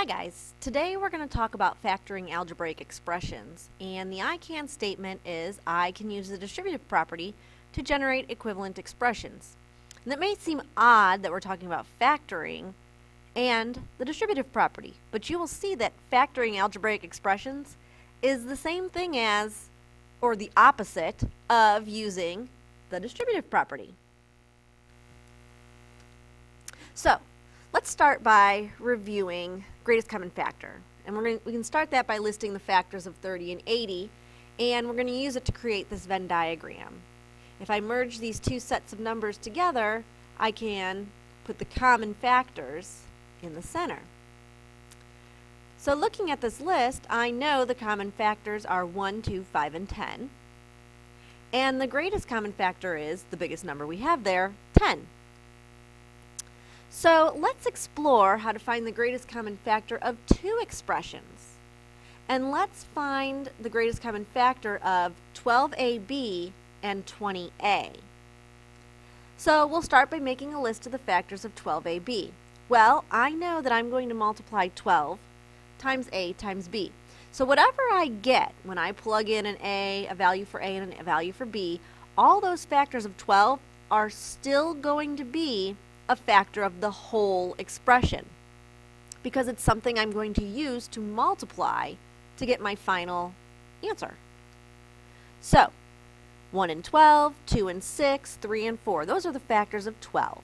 Hi guys, today we're going to talk about factoring algebraic expressions, and the I can statement is I can use the distributive property to generate equivalent expressions. And it may seem odd that we're talking about factoring and the distributive property, but you will see that factoring algebraic expressions is the same thing as, or the opposite of, using the distributive property. So, let's start by reviewing greatest common factor. And we can start that by listing the factors of 30 and 80, and we're going to use it to create this Venn diagram. If I merge these two sets of numbers together, I can put the common factors in the center. So looking at this list, I know the common factors are 1, 2, 5, and 10. And the greatest common factor is the biggest number we have there, 10. So let's explore how to find the greatest common factor of two expressions. And let's find the greatest common factor of 12ab and 20a. So we'll start by making a list of the factors of 12ab. Well, I know that I'm going to multiply 12 times a times b. So whatever I get when I plug in a value for a and a value for b, all those factors of 12 are still going to be a factor of the whole expression, because it's something I'm going to use to multiply to get my final answer. So 1 and 12, 2 and 6, 3 and 4, those are the factors of 12.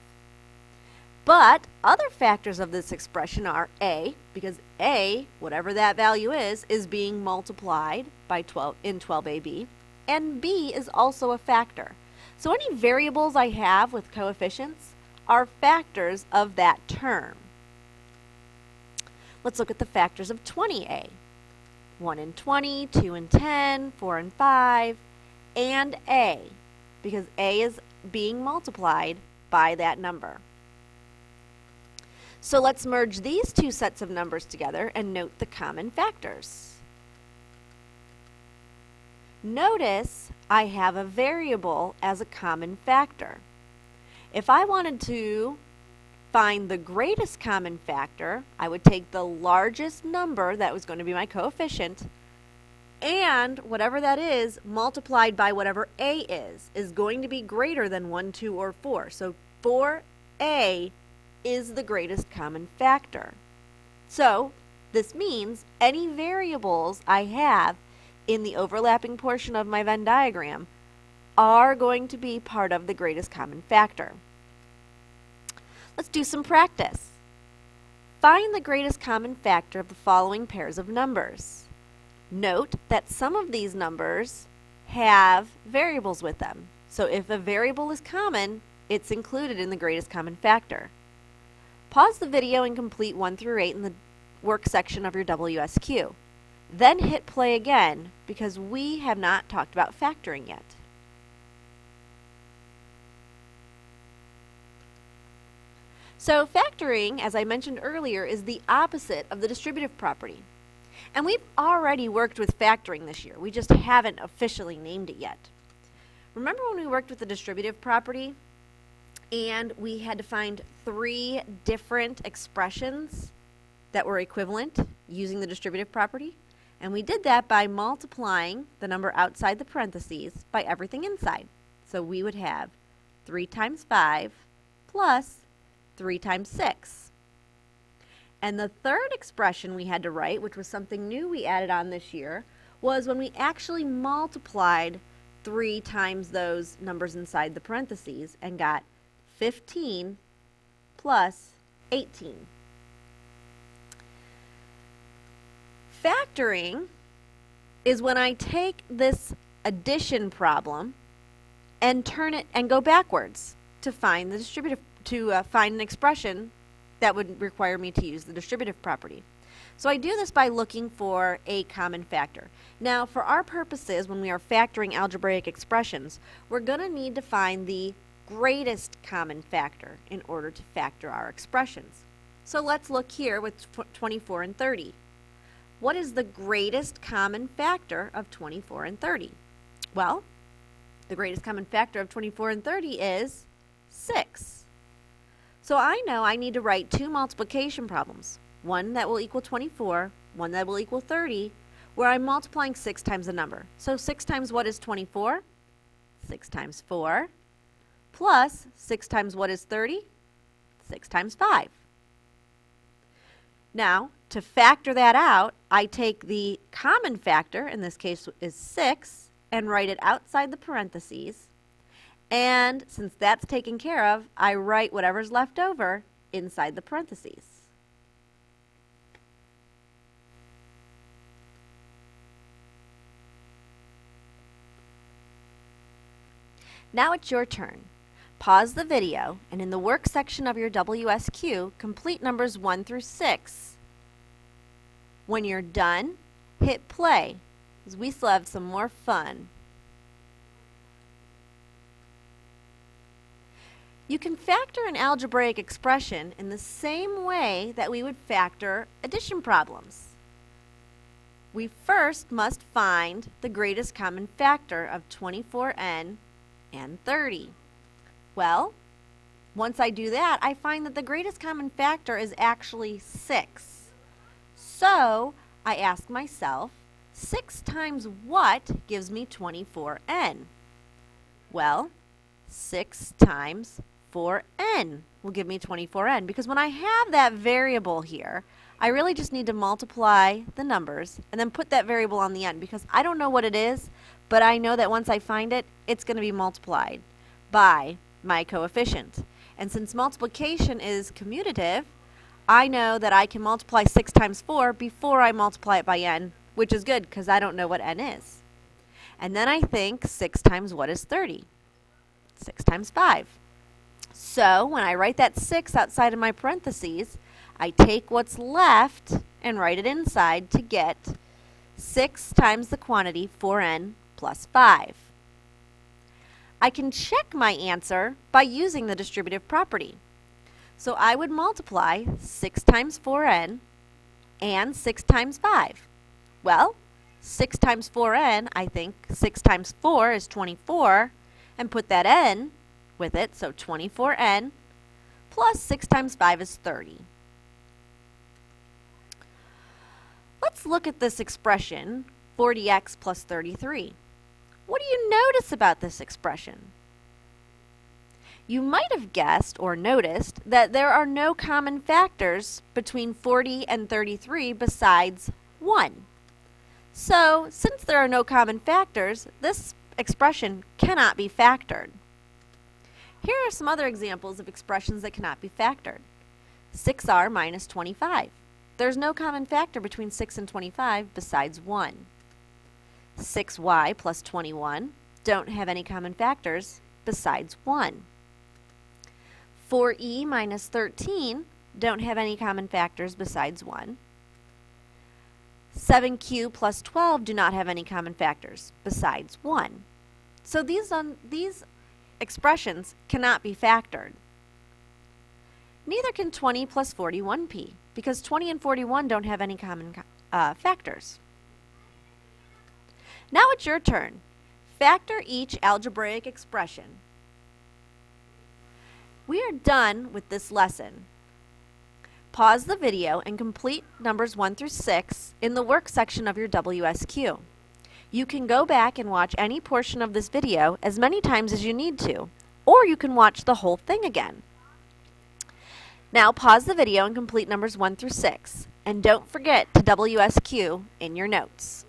But other factors of this expression are a, because a, whatever that value is being multiplied by 12 in 12ab, and b is also a factor. So any variables I have with coefficients are factors of that term. Let's look at the factors of 20a. 1 and 20, 2 and 10, 4 and 5, and a, because a is being multiplied by that number. So let's merge these two sets of numbers together and note the common factors. Notice I have a variable as a common factor. If I wanted to find the greatest common factor, I would take the largest number that was going to be my coefficient, and whatever that is multiplied by whatever a is going to be greater than 1, 2, or 4. So 4a is the greatest common factor. So this means any variables I have in the overlapping portion of my Venn diagram are going to be part of the greatest common factor. Let's do some practice. Find the greatest common factor of the following pairs of numbers. Note that some of these numbers have variables with them. So if a variable is common, it's included in the greatest common factor. Pause the video and complete 1 through 8 in the work section of your WSQ. Then hit play again, because we have not talked about factoring yet. So factoring, as I mentioned earlier, is the opposite of the distributive property. And we've already worked with factoring this year. We just haven't officially named it yet. Remember when we worked with the distributive property and we had to find 3 different expressions that were equivalent using the distributive property? And we did that by multiplying the number outside the parentheses by everything inside. So we would have 3 times 5 plus 3 times 6. And the third expression we had to write, which was something new we added on this year, was when we actually multiplied 3 times those numbers inside the parentheses and got 15 plus 18. Factoring is when I take this addition problem and turn it and go backwards to find the distributive, find an expression that would require me to use the distributive property. So I do this by looking for a common factor. Now, for our purposes, when we are factoring algebraic expressions, we're going to need to find the greatest common factor in order to factor our expressions. So let's look here with 24 and 30. What is the greatest common factor of 24 and 30? Well, the greatest common factor of 24 and 30 is 6. So I know I need to write 2 multiplication problems. one that will equal 24, one that will equal 30, where I'm multiplying 6 times a number. So 6 times what is 24? 6 times 4, plus 6 times what is 30? 6 times 5. Now, to factor that out, I take the common factor, in this case is 6, and write it outside the parentheses. And since that's taken care of, I write whatever's left over inside the parentheses. Now it's your turn. Pause the video, and in the work section of your WSQ, complete numbers 1 through 6. When you're done, hit play, because we still have some more fun. You can factor an algebraic expression in the same way that we would factor addition problems. We first must find the greatest common factor of 24n and 30. Well, once I do that, I find that the greatest common factor is actually 6. So I ask myself, 6 times what gives me 24n? Well, 6 times 4n will give me 24n, because when I have that variable here, I really just need to multiply the numbers and then put that variable on the end, because I don't know what it is, but I know that once I find it, it's going to be multiplied by my coefficient. And since multiplication is commutative, I know that I can multiply 6 times 4 before I multiply it by n, which is good because I don't know what n is. And then I think 6 times what is 30? 6 times 5. So when I write that 6 outside of my parentheses, I take what's left and write it inside to get 6 times the quantity 4n plus 5. I can check my answer by using the distributive property. So I would multiply 6 times 4n and 6 times 5. Well, 6 times 4n, I think 6 times 4 is 24, and put that n with it, so 24n plus 6 times 5 is 30. Let's look at this expression, 40x plus 33. What do you notice about this expression? You might have guessed or noticed that there are no common factors between 40 and 33 besides 1. So, since there are no common factors, this expression cannot be factored. Here are some other examples of expressions that cannot be factored. 6r minus 25. There's no common factor between 6 and 25 besides 1. 6y plus 21 don't have any common factors besides 1. 4e minus 13 don't have any common factors besides 1. 7q plus 12 do not have any common factors besides 1. So these expressions cannot be factored. Neither can 20 plus 41p, because 20 and 41 don't have any common factors. Now it's your turn. Factor each algebraic expression. We are done with this lesson. Pause the video and complete numbers 1 through 6 in the work section of your WSQ. You can go back and watch any portion of this video as many times as you need to, or you can watch the whole thing again. Now pause the video and complete numbers 1 through 6, and don't forget to WSQ in your notes.